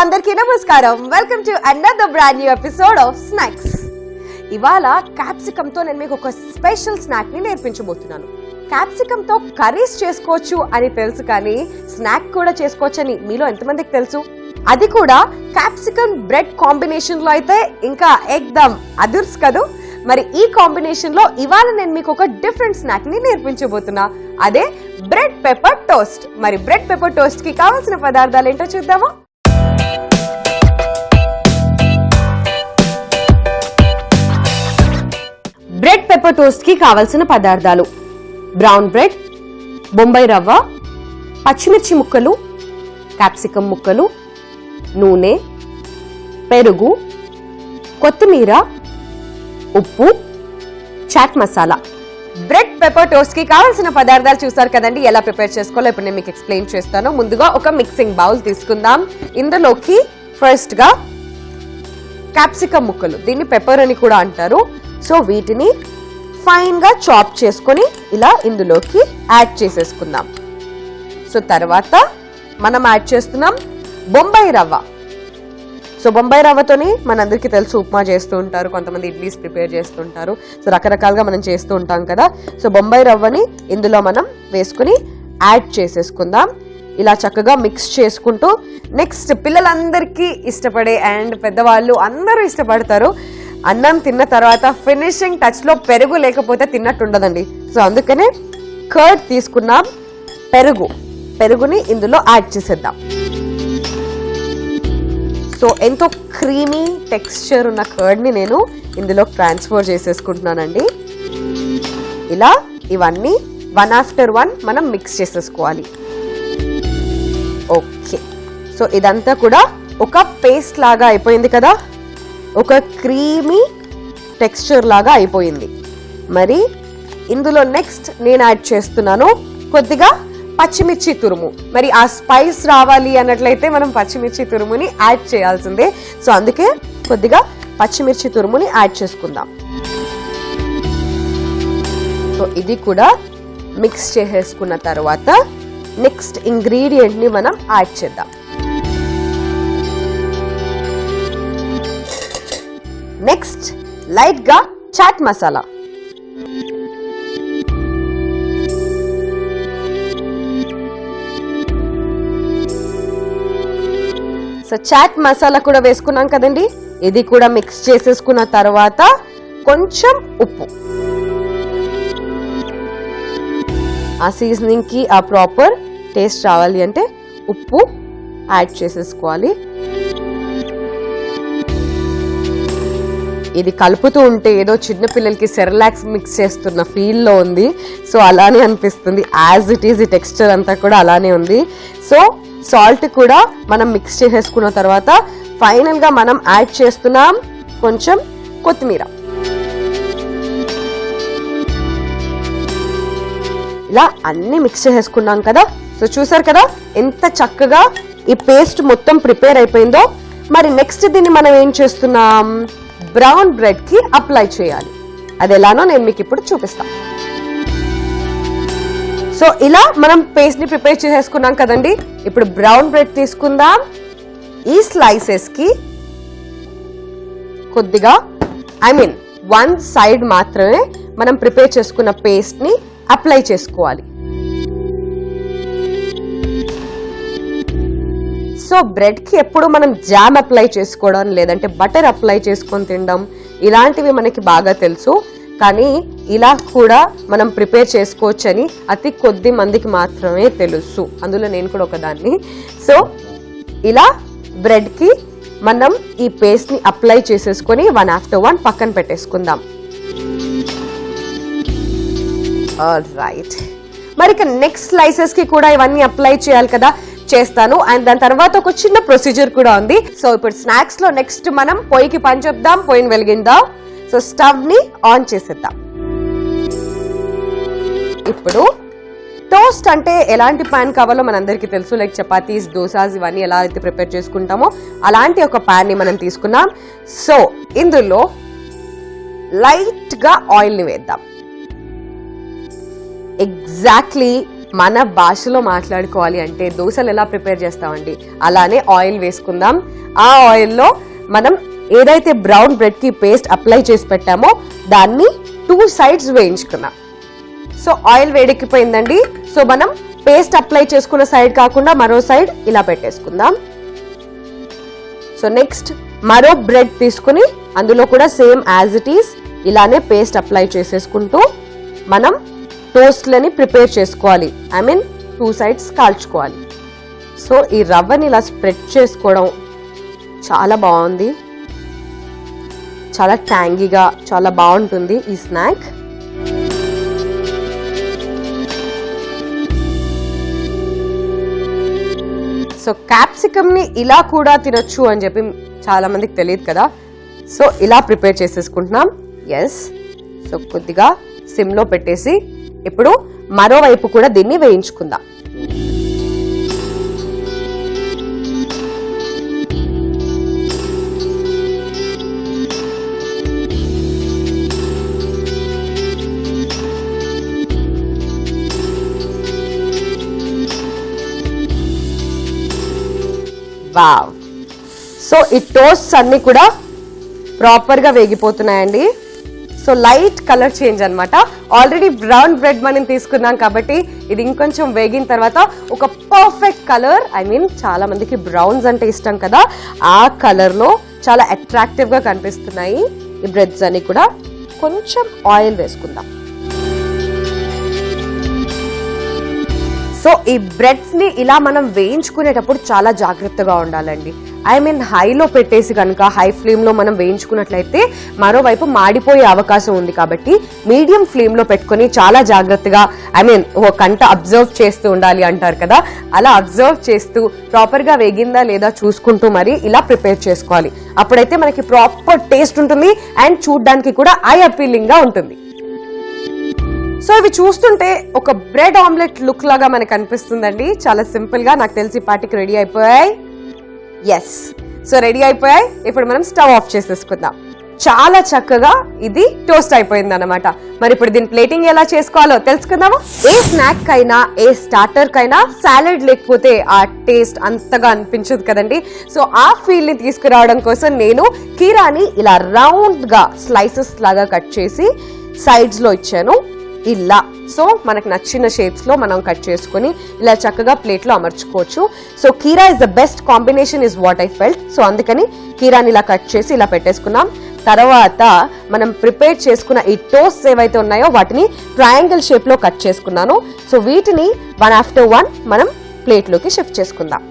అందరికీ నమస్కారం. Welcome to another brand new episode of snacks. ఇవాళ క్యాప్సికమ్ తో నేను మీకు ఒక స్పెషల్ స్నాక్ ని నేర్పించబోతున్నాను. క్యాప్సికమ్ తో కర్రీస్ చేసుకోవచ్చు అని తెలుసు, కానీ స్నాక్ కూడా చేసుకోవచ్చు అని మీలో ఎంతమందికి తెలుసు? అది కూడా క్యాప్సికమ్ బ్రెడ్ కాంబినేషన్ లో అయితే ఇంకా ఎక్దమ్ అదుర్స్ కదూ. మరి ఈ కాంబినేషన్ లో ఇవాళ నేను మీకు ఒక డిఫరెంట్ స్నాక్ ని నేర్పించబోతున్నా. అదే బ్రెడ్ పెప్పర్ టోస్ట్. మరి బ్రెడ్ పెప్పర్ టోస్ట్ కి కావాల్సిన పదార్థాలు ఏంటో చూద్దామా? బ్రెడ్ పెప్పర్ టోస్ట్ కి కావలసిన పదార్థాలు: బ్రౌన్ బ్రెడ్, బొంబాయి రవ్వ, పచ్చిమిర్చి ముక్కలు, క్యాప్సికమ్ ముక్కలు, నూనె, పెరుగు, కొత్తిమీర, ఉప్పు, chaat masala. Bread pepper toast కి కావాల్సిన పదార్థాలు చూసారు కదండి. ఎలా ప్రిపేర్ చేసుకోవాలో ఇప్పుడు నేను మీకు ఎక్స్ప్లెయిన్ చేస్తాను. ముందుగా ఒక మిక్సింగ్ బౌల్ తీసుకుందాం. ఇందులోకి ఫస్ట్ గా క్యాప్సికమ్ ముక్కలు, దీన్ని పెప్పర్ అని కూడా అంటారు. సో వీటిని ఫైన్ గా చాప్ చేసుకొని ఇలా ఇందులోకి యాడ్ చేసేసుకుందాం. సో తర్వాత మనం యాడ్ చేస్తున్నాం బొంబాయి రవ్వ. సో బొంబాయి రవ్వతోని మనందరికీ తెలుసు ఉప్మా చేస్తూ ఉంటారు, కొంతమంది ఇడ్లీస్ ప్రిపేర్ చేస్తుంటారు. సో రకరకాలుగా మనం చేస్తూ ఉంటాం కదా. సో బొంబాయి రవ్వని ఇందులో మనం వేసుకుని యాడ్ చేసేసుకుందాం. ఇలా చక్కగా మిక్స్ చేసుకుంటూ నెక్స్ట్ పిల్లలందరికీ ఇష్టపడే అండ్ పెద్దవాళ్ళు అందరూ ఇష్టపడతారు, అన్నం తిన్న తర్వాత ఫినిషింగ్ టచ్ లో పెరుగు లేకపోతే తిన్నట్టు ఉండదండి. సో అందుకనే కర్డ్ తీసుకున్నాం. పెరుగుని ఇందులో యాడ్ చేసేద్దాం. సో ఎంతో క్రీమీ టెక్స్చర్ ఉన్న కర్డ్ ని నేను ఇందులో ట్రాన్స్ఫర్ చేసేసుకుంటున్నానండి. ఇలా ఇవన్నీ వన్ ఆఫ్టర్ వన్ మనం మిక్స్ చేసేసుకోవాలి. ఓకే, సో ఇదంతా కూడా ఒక పేస్ట్ లాగా అయిపోయింది కదా, ఒక క్రీమీ టెక్స్చర్ లాగా అయిపోయింది. మరి ఇందులో నెక్స్ట్ నేను యాడ్ చేస్తున్నాను కొద్దిగా పచ్చిమిర్చి తురుము. మరి ఆ స్పైస్ రావాలి అన్నట్లయితే మనం పచ్చిమిర్చి తురుముని యాడ్ చేయాల్సిందే. సో అందుకే కొద్దిగా పచ్చిమిర్చి తురుముని యాడ్ చేసుకుందాం. సో ఇది కూడా మిక్స్ చేసేసుకున్న తర్వాత నెక్స్ట్ ఇంగ్రీడియంట్ ని మనం యాడ్ చేద్దాం. నెక్స్ట్ లైట్ గా చాట్ మసాలా. సో చాట్ మసాలా కూడా వేసుకున్నాం కదండి. ఇది కూడా మిక్స్ చేసేసుకున్న తర్వాత కొంచెం ఉప్పు, ఆ సీజనింగ్ కి ఆ ప్రాపర్ టేస్ట్ రావాలి అంటే ఉప్పు యాడ్ చేసేసుకోవాలి. ఇది కలుపుతూ ఉంటే ఏదో చిన్నపిల్లలకి సెరలాక్స్ మిక్స్ చేస్తున్న ఫీల్ లో ఉంది. సో అలానే అనిపిస్తుంది. యాజ్ ఇట్ ఈజ్ ఈ టెక్స్చర్ అంతా కూడా అలానే ఉంది. సో సాల్ట్ కూడా మనం మిక్స్ చేసేసుకున్న తర్వాత ఫైనల్ గా మనం యాడ్ చేస్తున్నాం కొంచెం కొత్తిమీర. ఇలా అన్ని మిక్స్ చేసేసుకున్నాం కదా. సో చూసారు కదా ఎంత చక్కగా ఈ పేస్ట్ మొత్తం ప్రిపేర్ అయిపోయిందో. మరి నెక్స్ట్ దీన్ని మనం ఏం చేస్తున్నాం, బ్రౌన్ బ్రెడ్ కి అప్లై చేయాలి. అది ఎలానో నేను మీకు ఇప్పుడు చూపిస్తాను. సో ఇలా మనం పేస్ట్ ని ప్రిపేర్ చేసేసుకున్నాం కదండి. ఇప్పుడు బ్రౌన్ బ్రెడ్ తీసుకుందాం. ఈ స్లైసెస్ కి కొద్దిగా వన్ సైడ్ మాత్రమే మనం ప్రిపేర్ చేసుకున్న పేస్ట్ ని అప్లై చేసుకోవాలి. సో బ్రెడ్ కి ఎప్పుడు మనం జామ్ అప్లై చేసుకోవడం లేదంటే బటర్ అప్లై చేసుకొని తినడం ఇలాంటివి మనకి బాగా తెలుసు, కానీ ఇలా కూడా మనం ప్రిపేర్ చేసుకోవచ్చని అతి కొద్ది మందికి మాత్రమే తెలుసు, అందులో నేను కూడా ఒకదాన్ని. సో ఇలా బ్రెడ్ కి మనం ఈ పేస్ట్ ని అప్లై చేసేసుకొని వన్ ఆఫ్టర్ వన్ పక్కన పెట్టేసుకుందాం. ఆల్రైట్, మరి ఇక నెక్స్ట్ స్లైసెస్ కి కూడా ఇవన్నీ అప్లై చేయాలి కదా, చేస్తాను. అండ్ దాని తర్వాత ఒక చిన్న ప్రొసీజర్ కూడా ఉంది. సో ఇప్పుడు స్నాక్స్ లో నెక్స్ట్ మనం పొయ్యికి పని చెప్దాం, పొయ్యిని వెలిగిందాం. సో స్టవ్ ని ఆన్ చేసేద్దాం. ఇప్పుడు టోస్ట్ అంటే ఎలాంటి పాన్ కావాలో మనందరికీ తెలుసు. లైక్ చపాతీస్, దోసాస్ ఇవన్నీ ఎలా అయితే ప్రిపేర్ చేసుకుంటామో అలాంటి ఒక పాన్ ని మనం తీసుకున్నాం. సో ఇందులో లైట్ గా ఆయిల్ ని వేద్దాం. ఎగ్జాక్ట్లీ మన భాషలో మాట్లాడుకోవాలి అంటే దోశలు ఎలా ప్రిపేర్ చేస్తామండి, అలానే ఆయిల్ వేసుకుందాం. ఆ ఆయిల్లో మనం ఏదైతే బ్రౌన్ బ్రెడ్ కి పేస్ట్ అప్లై చేసి పెట్టామో దాన్ని 2 sides వేయించుకుందాం. సో ఆయిల్ వేడెక్కిపోయిందండి. సో మనం పేస్ట్ అప్లై చేసుకున్న సైడ్ కాకుండా మరో సైడ్ ఇలా పెట్టేసుకుందాం. సో నెక్స్ట్ మరో బ్రెడ్ తీసుకుని అందులో కూడా సేమ్ యాజ్ ఇట్ ఈస్ ఇలానే పేస్ట్ అప్లై చేసేసుకుంటూ మనం టోస్ట్లని ప్రిపేర్ చేసుకోవాలి. ఐ మీన్ 2 sides కాల్చుకోవాలి. సో ఈ రవ్వని ఇలా స్ప్రెడ్ చేసుకోవడం చాలా బాగుంది, చాలా ట్యాంగీగా చాలా బాగుంటుంది ఈ స్నాక్. సో క్యాప్సికమ్ ని ఇలా కూడా తినొచ్చు అని చెప్పి చాలా మందికి తెలియదు కదా. సో ఇలా ప్రిపేర్ చేసేసుకుంటున్నాం. ఎస్, సో కొద్దిగా సిమ్ లో పెట్టేసి ఇప్పుడు మరోవైపు కూడా దీన్ని వేయించుకుందాం. వావ్, సో ఈ టోస్ట్స్ అన్ని కూడా ప్రాపర్ గా వేగిపోతున్నాయండి. సో లైట్ కలర్ చేంజ్ అన్నమాట. ఆల్రెడీ బ్రౌన్ బ్రెడ్ మనం తీసుకున్నాం కాబట్టి ఇది ఇంకొంచెం వేగిన తర్వాత ఒక పర్ఫెక్ట్ కలర్, ఐ మీన్ చాలా మందికి బ్రౌన్స్ అంటే ఇష్టం కదా, ఆ కలర్ లో చాలా అట్రాక్టివ్ గా కనిపిస్తున్నాయి ఈ బ్రెడ్స్ అన్ని కూడా. కొంచెం ఆయిల్ వేసుకుందాం. సో ఈ బ్రెడ్స్ ని ఇలా మనం వేయించుకునేటప్పుడు చాలా జాగ్రత్తగా ఉండాలండి. ఐ మీన్ హైలో పెట్టేసి కనుక హై ఫ్లేమ్ లో మనం వేయించుకున్నట్లయితే మరోవైపు మాడిపోయే అవకాశం ఉంది. కాబట్టి మీడియం ఫ్లేమ్ లో పెట్టుకుని చాలా జాగ్రత్తగా, ఐ మీన్ ఒక కంట అబ్జర్వ్ చేస్తూ ఉండాలి అంటారు కదా, అలా అబ్జర్వ్ చేస్తూ ప్రాపర్ గా వేగిందా లేదా చూసుకుంటూ మరి ఇలా ప్రిపేర్ చేసుకోవాలి. అప్పుడైతే మనకి ప్రాపర్ టేస్ట్ ఉంటుంది అండ్ చూడడానికి కూడా ఐ అపీలింగ్ గా ఉంటుంది. సో ఇవి చూస్తుంటే ఒక బ్రెడ్ ఆమ్లెట్ లుక్ లాగా మనకు అనిపిస్తుందండి. చాలా సింపుల్ గా నాకు తెలిసి పార్టీకి రెడీ అయిపోయాయి. ఎస్, సో రెడీ అయిపోయాయి. ఇప్పుడు మనం స్టవ్ ఆఫ్ చేసేసుకుందాం. చాలా చక్కగా ఇది టోస్ట్ అయిపోయింది అన్నమాట. మరి ఇప్పుడు దీని ప్లేటింగ్ ఎలా చేసుకోవాలో తెలుసుకుందామా? ఏ స్నాక్ కైనా ఏ స్టార్టర్ కైనా సాలెడ్ లేకపోతే ఆ టేస్ట్ అంతగా అనిపించదు కదండి. సో ఆ ఫీల్ ని తీసుకురావడం కోసం నేను కీరాని ఇలా రౌండ్ గా స్లైసెస్ లాగా కట్ చేసి సైడ్స్ లో ఇచ్చాను ఇలా. సో మనకు నచ్చిన షేప్స్ లో మనం కట్ చేసుకుని ఇలా చక్కగా ప్లేట్ లో అమర్చుకోవచ్చు. సో కీరా is the best combination is what I felt. So అందుకని కీరాని ఇలా కట్ చేసి ఇలా పెట్టేసుకున్నాం. తర్వాత మనం ప్రిపేర్ చేసుకున్న ఈ టోస్ట్ ఏవైతే ఉన్నాయో వాటిని ట్రయాంగిల్ షేప్ లో కట్ చేసుకున్నాను. సో వీటిని 1 after 1 మనం ప్లేట్ లోకి షిఫ్ట్ చేసుకుందాం.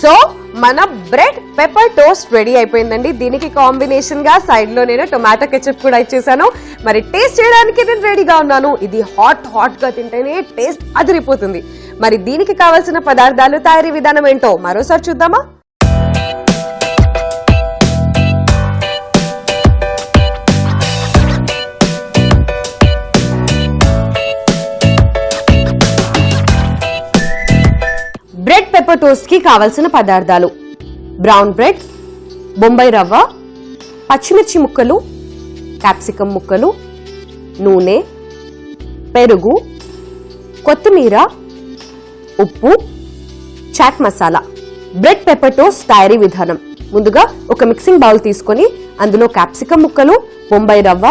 సో మన బ్రెడ్ పెప్పర్ టోస్ట్ రెడీ అయిపోయిందండి. దీనికి కాంబినేషన్ గా సైడ్ లో నేను టొమాటో కెచప్ కూడా ఇచ్చేసాను. మరి టేస్ట్ చేయడానికి నేను రెడీగా ఉన్నాను. ఇది హాట్ గా తింటేనే టేస్ట్ అదిరిపోతుంది. మరి దీనికి కావాల్సిన పదార్థాలు, తయారీ విధానం ఏంటో మరోసారి చూద్దామా? బ్రెడ్ పెప్పర్ టోస్ట్ కి కావలసిన పదార్థాలు: బ్రౌన్ బ్రెడ్, బొంబాయి రవ్వ, పచ్చిమిర్చి ముక్కలు, క్యాప్సికమ్ ముక్కలు, నూనె, పెరుగు, కొత్తిమీర, ఉప్పు, chaat masala. Bread pepper toast తయారీ విధానం: ముందుగా ఒక మిక్సింగ్ బౌల్ తీసుకొని అందులో క్యాప్సికమ్ ముక్కలు, బొంబాయి రవ్వ,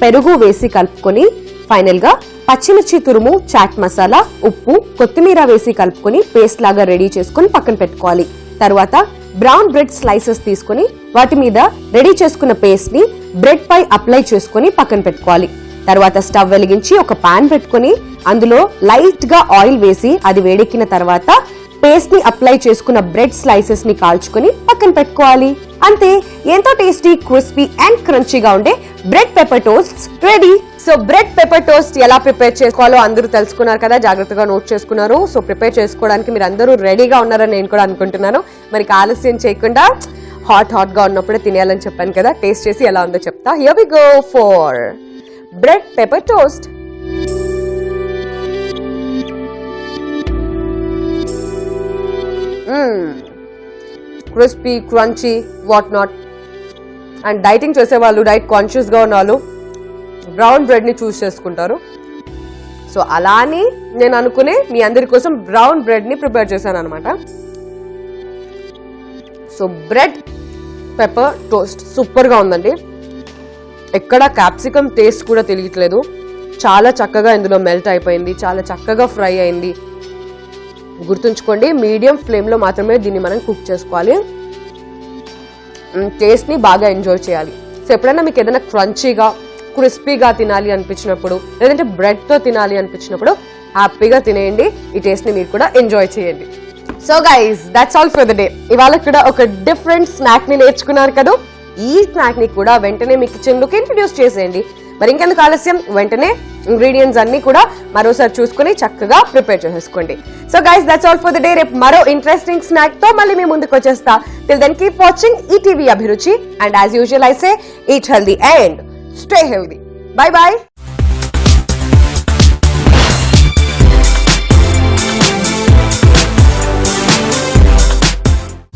పెరుగు వేసి కలుపుకొని ఫైనల్ గా పచ్చిమిర్చి తురుము, చాట్ మసాలా, ఉప్పు, కొత్తిమీర వేసి కలుపుకొని పేస్ట్ లాగా రెడీ చేసుకుని పక్కన పెట్టుకోవాలి. తర్వాత బ్రౌన్ బ్రెడ్ స్లైసెస్ తీసుకుని వాటి మీద రెడీ చేసుకున్న పేస్ట్ ని బ్రెడ్ పై అప్లై చేసుకుని పక్కన పెట్టుకోవాలి. తర్వాత స్టవ్ వెలిగించి ఒక పాన్ పెట్టుకుని అందులో లైట్ గా ఆయిల్ వేసి అది వేడెక్కిన తర్వాత పేస్ట్ ని అప్లై చేసుకున్న బ్రెడ్ స్లైసెస్ ని కాల్చుకుని పక్కన పెట్టుకోవాలి. అంతే, ఎంతో టేస్టీ, క్రిస్పీ అండ్ క్రంచీగా ఉండే bread pepper toast ready. So bread pepper toast ఎలా ప్రిపేర్ చేసుకోవాలో అందరూ తెలుసుకున్నారు కదా, జాగ్రత్తగా నోట్ చేసుకున్నారు. సో ప్రిపేర్ చేసుకోవడానికి మీరు అందరూ రెడీగా ఉన్నారని నేను కూడా అనుకుంటున్నాను. మరి ఆలస్యం చేయకుండా హాట్ గా ఉన్నప్పుడే తినేయాలని చెప్పాను కదా, టేస్ట్ చేసి ఎలా ఉందో చెప్తా. Here we go for bread pepper toast. Crispy, crunchy, what not. And dieting చేసేవాళ్ళు, డైట్ కాన్షియస్గా ఉన్న వాళ్ళు బ్రౌన్ బ్రెడ్ని చూస్ చేసుకుంటారు. సో అలా అని నేను అనుకునే మీ అందరి కోసం బ్రౌన్ బ్రెడ్ని ప్రిపేర్ చేశాను అనమాట. సో బ్రెడ్ పెప్పర్ టోస్ట్ సూపర్గా ఉందండి. ఎక్కడ క్యాప్సికమ్ టేస్ట్ కూడా తెలియట్లేదు. చాలా చక్కగా ఇందులో మెల్ట్ అయిపోయింది, చాలా చక్కగా ఫ్రై అయింది. గుర్తుంచుకోండి, మీడియం ఫ్లేమ్లో మాత్రమే దీన్ని మనం కుక్ చేసుకోవాలి. టేస్ట్ని బాగా ఎంజాయ్ చేయాలి. సో ఎప్పుడైనా మీకు ఏదైనా క్రంచీగా క్రిస్పీగా తినాలి అనిపించినప్పుడు, లేదంటే బ్రెడ్తో తినాలి అనిపించినప్పుడు హ్యాపీగా తినేయండి. ఈ టేస్ట్ని మీరు కూడా ఎంజాయ్ చేయండి. So guys, that's all for the day. ఇవాళ కూడా ఒక డిఫరెంట్ స్నాక్ని నేర్చుకున్నారు కదా. ఈ స్నాక్ని కూడా వెంటనే మీ కిచెన్లోకి ఇంట్రడ్యూస్ చేసేయండి. మరి ఇంకెందుకు ఆలస్యం, వెంటనే ఇంగ్రీడియంట్స్ అన్ని కూడా మరోసారి చూసుకుని చక్కగా ప్రిపేర్ చేసేసుకోండి. So guys, that's all for the day. రేపు మరో ఇంట్రెస్టింగ్ స్నాక్ తో మళ్ళీ మీ ముందుకు వచ్చేస్తా. Till then keep watching ETV Abhiruchi, and as usual I say eat healthy and stay healthy. Bye bye.